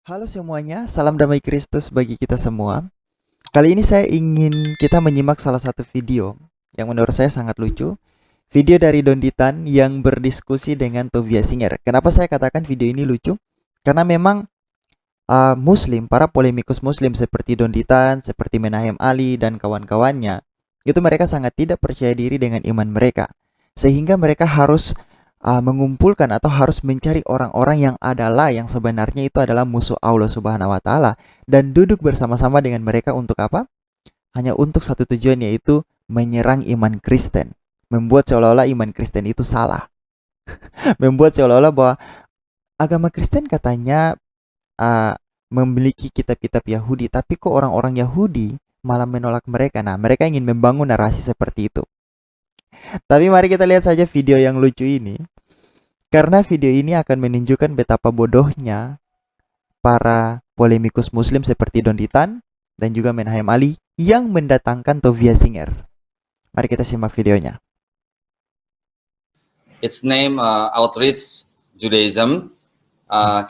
Halo semuanya, salam damai Kristus bagi kita semua. Kali ini saya ingin kita menyimak salah satu video yang menurut saya sangat lucu. Video dari Donditan yang berdiskusi dengan Tovia Singer. Kenapa saya katakan video ini lucu? Karena memang Muslim, para polemikus Muslim seperti Donditan, seperti Menahem Ali dan kawan-kawannya, itu mereka sangat tidak percaya diri dengan iman mereka. Sehingga mereka harus mengumpulkan atau harus mencari orang-orang yang adalah yang sebenarnya itu adalah musuh Allah Subhanahu wa taala dan duduk bersama-sama dengan mereka untuk apa? Hanya untuk satu tujuan, yaitu menyerang iman Kristen. Membuat seolah-olah iman Kristen itu salah. Membuat seolah-olah bahwa agama Kristen katanya memiliki kitab-kitab Yahudi, tapi kok orang-orang Yahudi malah menolak mereka. Nah, mereka ingin membangun narasi seperti itu. Tapi mari kita lihat saja video yang lucu ini. Karena video ini akan menunjukkan betapa bodohnya para polemikus Muslim seperti Donditan dan juga Menahem Ali yang mendatangkan Tovia Singer. Mari kita simak videonya. Its name Outreach Judaism.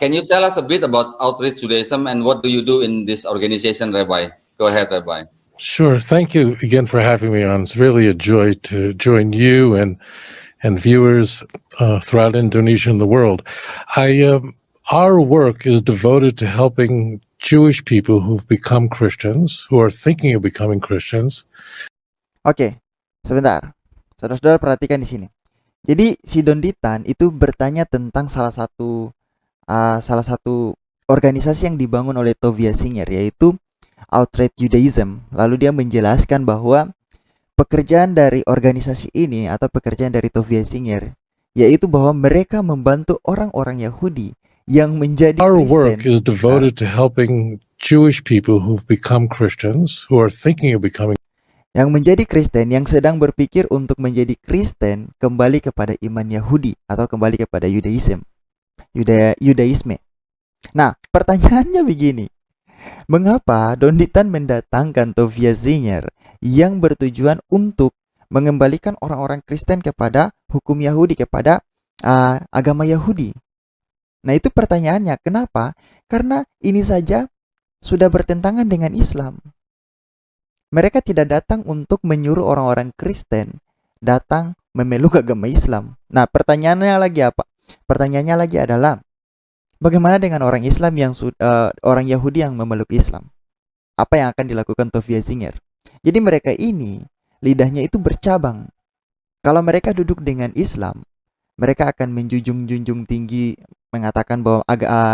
Can you tell us a bit about Outreach Judaism and what do you do in this organization, Rabbi? Go ahead, Rabbi. Sure. Thank you again for having me on. It's really a joy to join you and viewers throughout Indonesia and the world. Our work is devoted to helping Jewish people who've become Christians, who are thinking of becoming Christians. Oke, sebentar. Saudara-saudara perhatikan di sini. Jadi si Donditan itu bertanya tentang salah satu organisasi yang dibangun oleh Tovia Singer, yaitu Outreach Judaism. Lalu dia menjelaskan bahwa pekerjaan dari organisasi ini atau pekerjaan dari Tovia Singer yaitu bahwa mereka membantu orang-orang Yahudi yang menjadi Our Kristen. work is devoted to helping Jewish people who've become Christians, who are thinking of becoming yang menjadi Kristen, yang sedang berpikir untuk menjadi Kristen, kembali kepada iman Yahudi atau kembali kepada Yudaisme. Nah, pertanyaannya begini. Mengapa Donditan mendatangkan Tovia Singer yang bertujuan untuk mengembalikan orang-orang Kristen kepada hukum Yahudi, kepada agama Yahudi? Nah, itu pertanyaannya. Kenapa? Karena ini saja sudah bertentangan dengan Islam. Mereka tidak datang untuk menyuruh orang-orang Kristen datang memeluk agama Islam. Nah, pertanyaannya lagi apa? Pertanyaannya lagi adalah, bagaimana dengan orang Islam yang orang Yahudi yang memeluk Islam? Apa yang akan dilakukan Tovia Singer? Jadi mereka ini lidahnya itu bercabang. Kalau mereka duduk dengan Islam, mereka akan menjunjung tinggi, mengatakan bahwa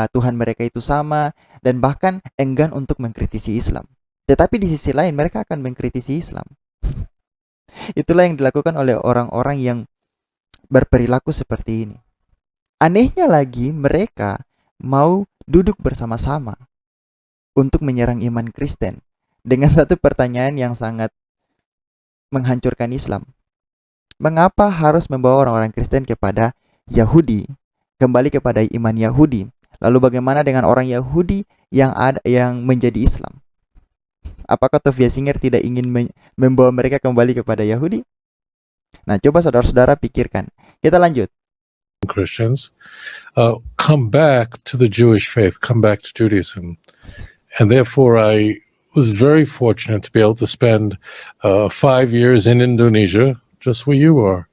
Tuhan mereka itu sama, dan bahkan enggan untuk mengkritisi Islam. Tetapi di sisi lain mereka akan mengkritisi Islam. Itulah yang dilakukan oleh orang-orang yang berperilaku seperti ini. Anehnya lagi, mereka mau duduk bersama-sama untuk menyerang iman Kristen dengan satu pertanyaan yang sangat menghancurkan Islam. Mengapa harus membawa orang-orang Kristen kepada Yahudi, kembali kepada iman Yahudi? Lalu bagaimana dengan orang Yahudi yang menjadi Islam? Apakah Tovia Singer tidak ingin membawa mereka kembali kepada Yahudi? Nah, coba saudara-saudara pikirkan. Kita lanjut. Christians come back to the Jewish faith, come back to Judaism. And therefore I was very fortunate to be able to spend 5 years in Indonesia, just where you are.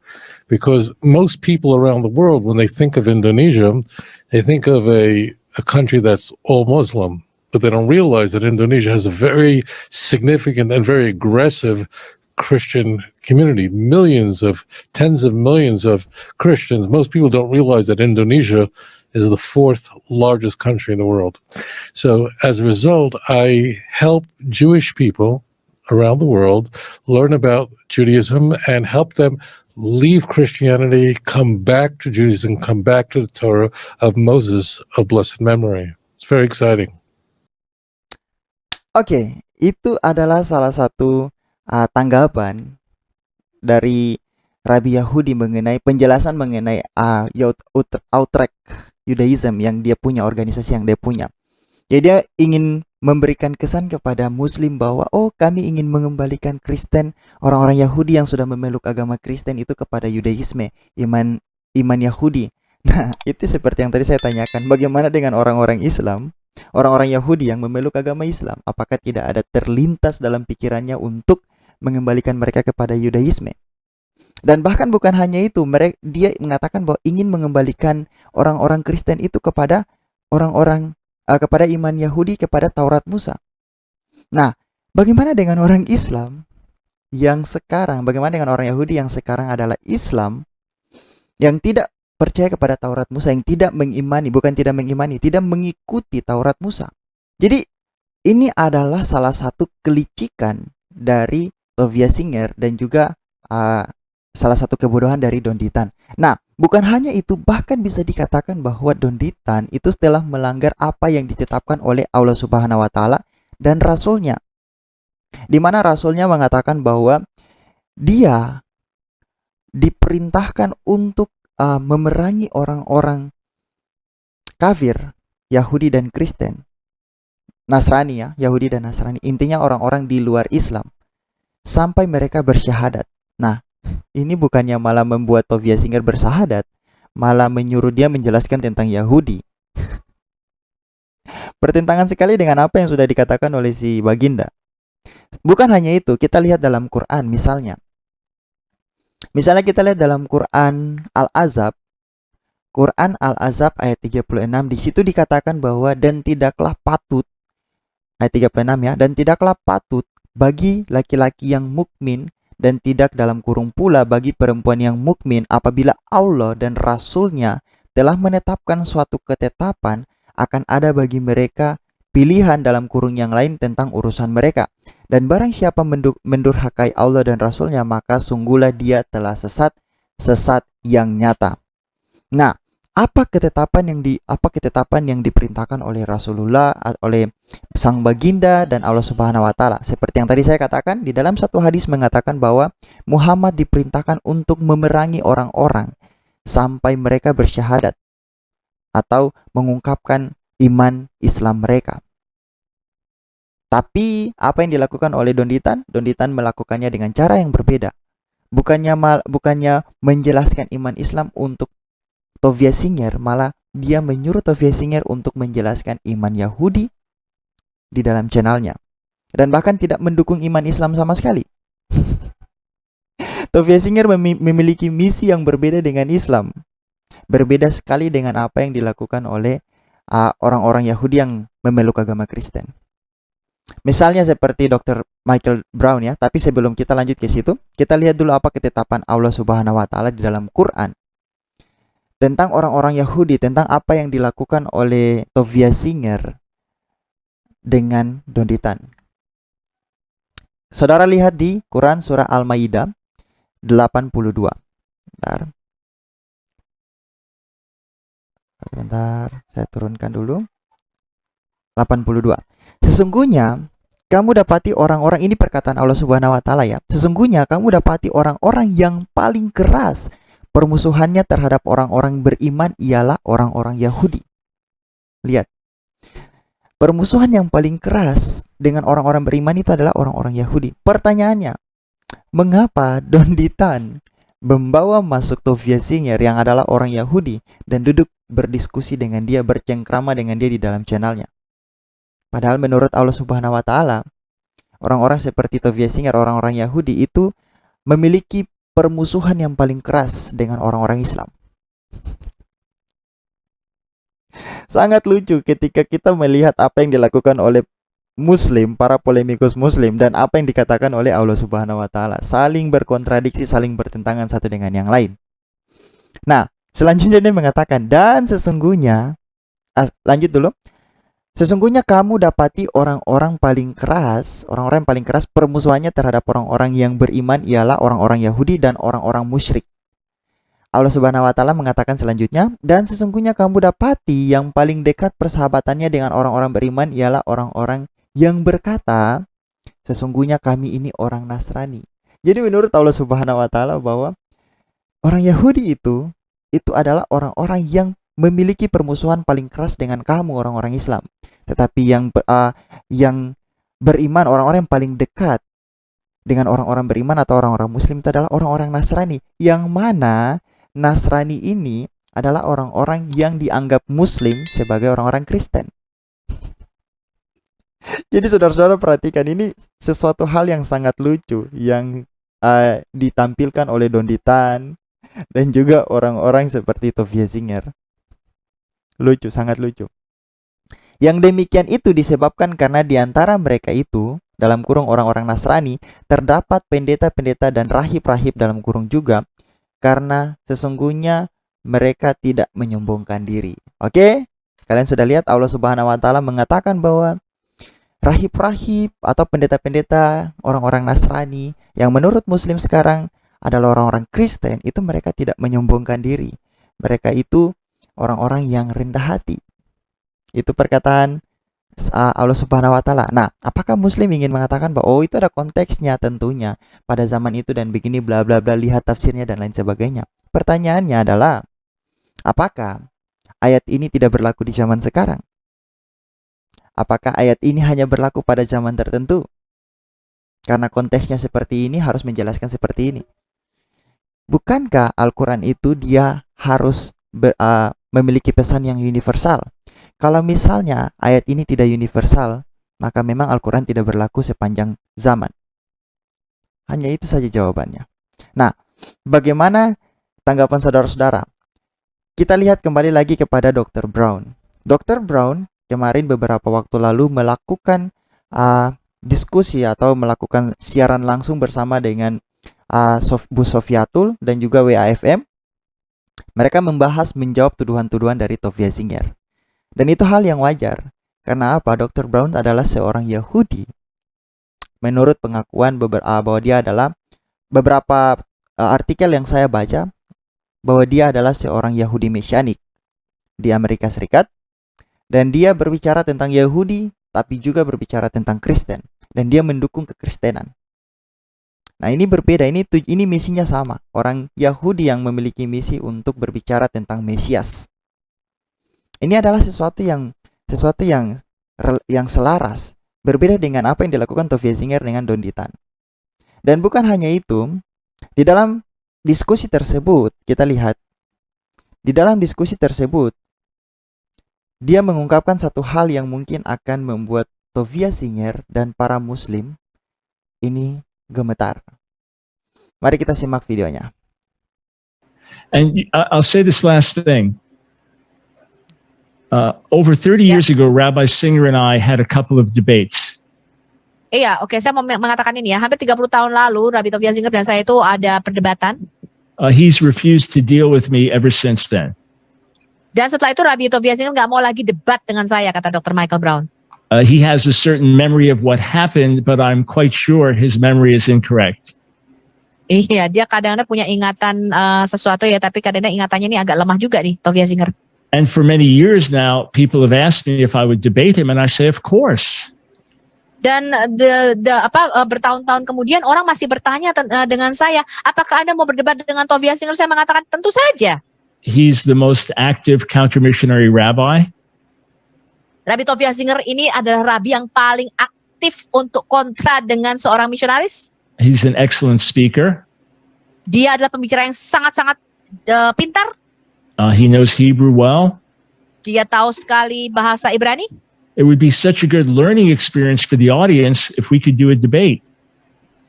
Because most people around the world, when they think of Indonesia, they think of a country that's all Muslim. But they don't realize that Indonesia has a very significant and very aggressive Christian community. Tens of millions of Christians. Most people don't realize that Indonesia is the 4th largest country in the world. So as a result, I help Jewish people around the world learn about Judaism and help them leave Christianity, come back to Judaism, come back to the Torah of Moses of blessed memory. It's very exciting. Oke, itu adalah salah satu tanggapan dari Rabi Yahudi mengenai penjelasan mengenai Outreach Judaism yang dia punya, organisasi yang dia punya. Jadi dia ingin memberikan kesan kepada Muslim bahwa kami ingin mengembalikan Kristen, orang-orang Yahudi yang sudah memeluk agama Kristen itu kepada Yudaisme, iman Yahudi. Nah, itu seperti yang tadi saya tanyakan, bagaimana dengan orang-orang Islam Orang-orang Yahudi yang memeluk agama Islam, apakah tidak ada terlintas dalam pikirannya untuk mengembalikan mereka kepada Yudaisme? Dan bahkan bukan hanya itu, dia mengatakan bahwa ingin mengembalikan orang-orang Kristen itu kepada kepada iman Yahudi, kepada Taurat Musa. Nah, bagaimana dengan orang Islam yang sekarang, bagaimana dengan orang Yahudi yang sekarang adalah Islam, yang tidak percaya kepada Taurat Musa, yang tidak mengimani, bukan tidak mengimani, tidak mengikuti Taurat Musa. Jadi, ini adalah salah satu kelicikan dari Tovia Singer dan juga salah satu kebodohan dari Don Ditan. Nah, bukan hanya itu, bahkan bisa dikatakan bahwa Don Ditan itu telah melanggar apa yang ditetapkan oleh Allah Subhanahu wa taala dan rasulnya. Di mana rasulnya mengatakan bahwa dia diperintahkan untuk memerangi orang-orang kafir, Yahudi dan Kristen. Nasrani ya, Yahudi dan Nasrani. Intinya orang-orang di luar Islam. Sampai mereka bersyahadat. Nah, ini bukannya malah membuat Tovia Singer bersahadat, malah menyuruh dia menjelaskan tentang Yahudi. Bertentangan sekali dengan apa yang sudah dikatakan oleh si Baginda. Bukan hanya itu, kita lihat dalam Quran misalnya. Misalnya kita lihat dalam Quran Al-Ahzab. Quran Al-Ahzab ayat 36, di situ dikatakan bahwa dan tidaklah patut, ayat 36 ya, dan tidaklah patut bagi laki-laki yang mukmin dan tidak dalam kurung pula bagi perempuan yang mukmin apabila Allah dan Rasulnya telah menetapkan suatu ketetapan akan ada bagi mereka pilihan dalam kurung yang lain tentang urusan mereka. Dan barang siapa mendurhakai Allah dan Rasulnya, maka sungguhlah dia telah sesat yang nyata. Nah, apa ketetapan yang diperintahkan oleh Rasulullah, oleh Sang Baginda dan Allah Subhanahu wa taala? Seperti yang tadi saya katakan, di dalam satu hadis mengatakan bahwa Muhammad diperintahkan untuk memerangi orang-orang sampai mereka bersyahadat atau mengungkapkan iman Islam mereka. Tapi apa yang dilakukan oleh Don Ditan? Don Ditan melakukannya dengan cara yang berbeda. Bukannya menjelaskan iman Islam untuk Tovia Singer, malah dia menyuruh Tovia Singer untuk menjelaskan iman Yahudi di dalam channelnya. Dan bahkan tidak mendukung iman Islam sama sekali. Tovia Singer memiliki misi yang berbeda dengan Islam. Berbeda sekali dengan apa yang dilakukan oleh orang-orang Yahudi yang memeluk agama Kristen. Misalnya seperti Dr. Michael Brown ya. Tapi sebelum kita lanjut ke situ, kita lihat dulu apa ketetapan Allah Subhanahu wa taala di dalam Quran tentang orang-orang Yahudi, tentang apa yang dilakukan oleh Tovia Singer dengan Don Ditan. Saudara lihat di Quran surah Al-Maidah 82. Bentar, saya turunkan dulu. 82. Sesungguhnya kamu dapati orang-orang, ini perkataan Allah Subhanahu wa taala ya. Sesungguhnya kamu dapati orang-orang yang paling keras permusuhannya terhadap orang-orang beriman ialah orang-orang Yahudi. Lihat. Permusuhan yang paling keras dengan orang-orang beriman itu adalah orang-orang Yahudi. Pertanyaannya, mengapa Don Ditan membawa masuk Tovia Singer yang adalah orang Yahudi dan duduk berdiskusi dengan dia, bercengkrama dengan dia di dalam channelnya? Padahal menurut Allah Subhanahu wa taala, orang-orang seperti Tovia Singer, orang-orang Yahudi itu memiliki permusuhan yang paling keras dengan orang-orang Islam. Sangat lucu ketika kita melihat apa yang dilakukan oleh Muslim, para polemikus Muslim, dan apa yang dikatakan oleh Allah Subhanahu wa taala. Saling berkontradiksi, saling bertentangan satu dengan yang lain. Nah, selanjutnya dia mengatakan, dan sesungguhnya, lanjut dulu. Sesungguhnya kamu dapati orang-orang paling keras permusuhannya terhadap orang-orang yang beriman ialah orang-orang Yahudi dan orang-orang musyrik. Allah Subhanahu wa taala mengatakan selanjutnya, dan sesungguhnya kamu dapati yang paling dekat persahabatannya dengan orang-orang beriman ialah orang-orang yang berkata, sesungguhnya kami ini orang Nasrani. Jadi menurut Allah Subhanahu wa taala bahwa orang Yahudi itu adalah orang-orang yang memiliki permusuhan paling keras dengan kamu orang-orang Islam. Tetapi yang beriman, orang-orang yang paling dekat dengan orang-orang beriman atau orang-orang Muslim itu adalah orang-orang Nasrani. Yang mana Nasrani ini adalah orang-orang yang dianggap Muslim sebagai orang-orang Kristen. Jadi saudara-saudara perhatikan, ini sesuatu hal yang sangat lucu yang ditampilkan oleh Don Ditan dan juga orang-orang seperti Tovia Zinger. Lucu, sangat lucu. Yang demikian itu disebabkan karena di antara mereka itu, dalam kurung orang-orang Nasrani, terdapat pendeta-pendeta dan rahib-rahib dalam kurung juga, karena sesungguhnya mereka tidak menyombongkan diri. Oke? Kalian sudah lihat Allah Subhanahu wa taala mengatakan bahwa rahib-rahib atau pendeta-pendeta orang-orang Nasrani yang menurut Muslim sekarang adalah orang-orang Kristen, itu mereka tidak menyombongkan diri. Mereka itu orang-orang yang rendah hati. Itu perkataan Allah Subhanahu wa taala. Nah, apakah Muslim ingin mengatakan bahwa itu ada konteksnya tentunya pada zaman itu dan begini bla bla bla, lihat tafsirnya dan lain sebagainya. Pertanyaannya adalah, apakah ayat ini tidak berlaku di zaman sekarang? Apakah ayat ini hanya berlaku pada zaman tertentu? Karena konteksnya seperti ini harus menjelaskan seperti ini. Bukankah Al-Quran itu dia harus memiliki pesan yang universal? Kalau misalnya ayat ini tidak universal, maka memang Al-Quran tidak berlaku sepanjang zaman. Hanya itu saja jawabannya. Nah, bagaimana tanggapan saudara-saudara? Kita lihat kembali lagi kepada Dr. Brown. Dr. Brown kemarin beberapa waktu lalu melakukan diskusi atau melakukan siaran langsung bersama dengan Bu Sofiatul dan juga WAFM. Mereka membahas menjawab tuduhan-tuduhan dari Tovia Zinger. Dan itu hal yang wajar. Karena apa? Dr. Brown adalah seorang Yahudi. Menurut pengakuan bahwa dia adalah beberapa artikel yang saya baca, bahwa dia adalah seorang Yahudi Mesianik di Amerika Serikat. Dan dia berbicara tentang Yahudi, tapi juga berbicara tentang Kristen. Dan dia mendukung kekristenan. Nah, ini berbeda, ini misinya sama. Orang Yahudi yang memiliki misi untuk berbicara tentang Mesias. Ini adalah sesuatu yang selaras, berbeda dengan apa yang dilakukan Tovia Zinger dengan Don Ditan. Dan bukan hanya itu, di dalam diskusi tersebut kita lihat, di dalam diskusi tersebut dia mengungkapkan satu hal yang mungkin akan membuat Tovia Zinger dan para Muslim ini gemetar. Mari kita simak videonya. And I'll say this last thing. Over 30 years ago, Rabbi Singer and I had a couple of debates. Iya, oke, saya mau mengatakan ini ya. Hampir 30 tahun lalu, Rabbi Tovia Zinger dan saya itu ada perdebatan. He's refused to deal with me ever since then. Dan setelah itu Rabbi Tovia Zinger nggak mau lagi debat dengan saya, kata Dr. Michael Brown. He has a certain memory of what happened, but I'm quite sure his memory is incorrect. Iya, dia kadang-kadang punya ingatan sesuatu ya, tapi kadang-kadang ingatannya ini agak lemah juga nih, Tovia Zinger. And for many years now, people have asked me if I would debate him, and I say, of course. Dan bertahun-tahun kemudian orang masih bertanya dengan saya, apakah Anda mau berdebat dengan Tovia Zinger? Saya mengatakan tentu saja. He's the most active counter-missionary rabbi. Rabbi Tovia Zinger ini adalah rabi yang paling aktif untuk kontra dengan seorang misionaris. He's an excellent speaker. Dia adalah pembicara yang sangat-sangat pintar. He knows Hebrew well. Dia tahu sekali bahasa Ibrani. It would be such a good learning experience for the audience if we could do a debate.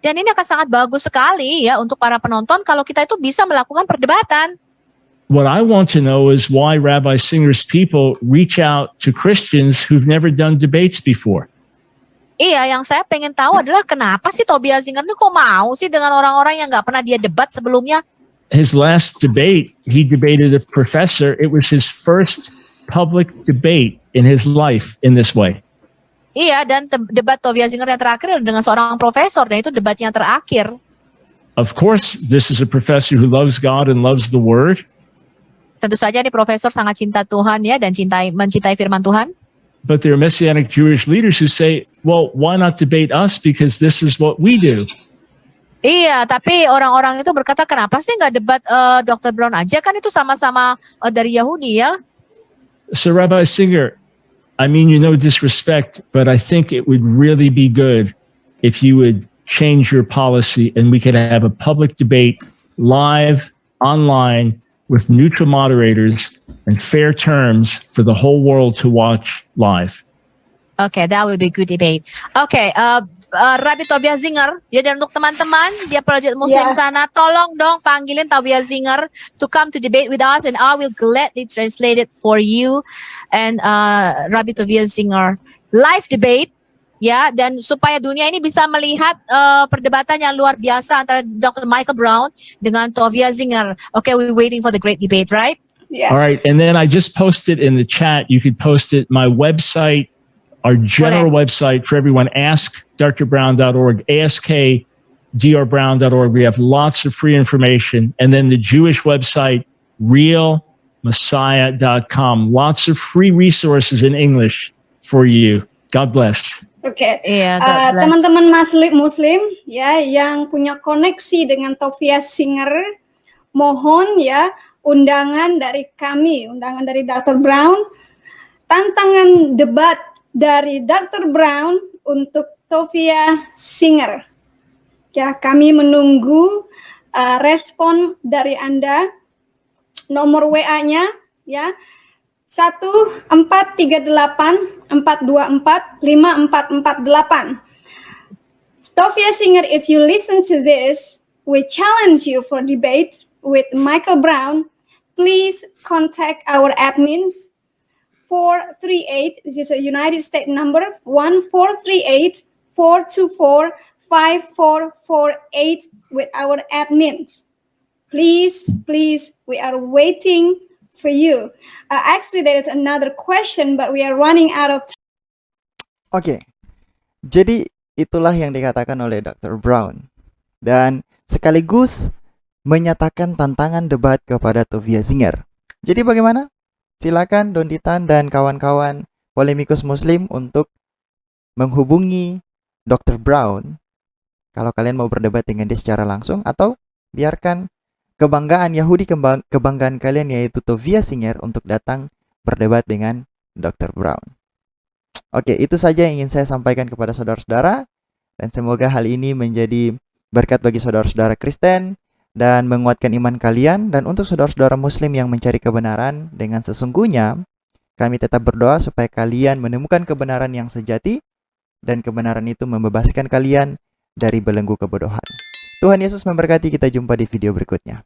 Dan ini akan sangat bagus sekali ya untuk para penonton kalau kita itu bisa melakukan perdebatan. What I want to know is why Rabbi Singer's people reach out to Christians who've never done debates before. Iya, yang saya pengen tahu adalah kenapa sih Tovia Zinger ini kok mau sih dengan orang-orang yang nggak pernah dia debat sebelumnya. His last debate, he debated a professor. It was his first public debate in his life in this way. Iya, dan debat Tovia Zinger yang terakhir dengan seorang profesor, dan itu debatnya terakhir. Of course, this is a professor who loves God and loves the Word. Tentu saja nih profesor sangat cinta Tuhan ya dan mencintai firman Tuhan. But there are Messianic Jewish leaders who say, well, why not debate us because this is what we do. Iya, tapi orang-orang itu berkata, kenapa sih nggak debat Dr. Brown aja? Kan itu sama-sama dari Yahudi ya. So Rabbi Singer, I mean you no disrespect, but I think it would really be good if you would change your policy and we could have a public debate live, online, with neutral moderators and fair terms for the whole world to watch live. Okay, that will be good debate. Okay, Rabbi Tobias Zinger, ya, dan untuk teman-teman dia Project Muslim Yeah. sana, tolong dong panggilin Tobias Zinger to come to debate with us, and I will gladly translate it for you and Rabbi Tobias Zinger. Live debate, ya, dan supaya dunia ini bisa melihat perdebatan yang luar biasa antara Dr. Michael Brown dengan Tobias Zinger. Okay, we're waiting for the great debate, right? Yeah. All right. And then I just posted in the chat, you could post it, my website, our general website for everyone, askdrbrown.org, askdrbrown.org. We have lots of free information. And then the Jewish website, realmessiah.com. Lots of free resources in English for you. God bless. Oke. Iya, God bless. Teman-teman Muslim ya yang punya koneksi dengan Tobias Singer, mohon ya undangan dari kami, undangan dari Dr. Brown, tantangan debat dari Dr. Brown untuk Tobias Singer. Ya, kami menunggu respon dari Anda. Nomor WA-nya ya 1438-424-5448. Tobias Singer, if you listen to this, we challenge you for debate with Michael Brown. Please contact our admins 438, this is a United States number, 1438-424-5448 with our admins. Please, we are waiting for you. Actually, there is another question, but we are running out of time. Oke, jadi itulah yang dikatakan oleh Dr. Brown. Dan sekaligus menyatakan tantangan debat kepada Tobias Singer. Jadi bagaimana? Silakan Don Ditan dan kawan-kawan polemikus Muslim untuk menghubungi Dr. Brown kalau kalian mau berdebat dengan dia secara langsung, atau biarkan kebanggaan Yahudi, kebanggaan kalian yaitu Tobias Singer untuk datang berdebat dengan Dr. Brown. Oke, itu saja yang ingin saya sampaikan kepada saudara-saudara, dan semoga hal ini menjadi berkat bagi saudara-saudara Kristen dan menguatkan iman kalian. Dan untuk saudara-saudara Muslim yang mencari kebenaran dengan sesungguhnya, kami tetap berdoa supaya kalian menemukan kebenaran yang sejati, dan kebenaran itu membebaskan kalian dari belenggu kebodohan. Tuhan Yesus memberkati, kita jumpa di video berikutnya.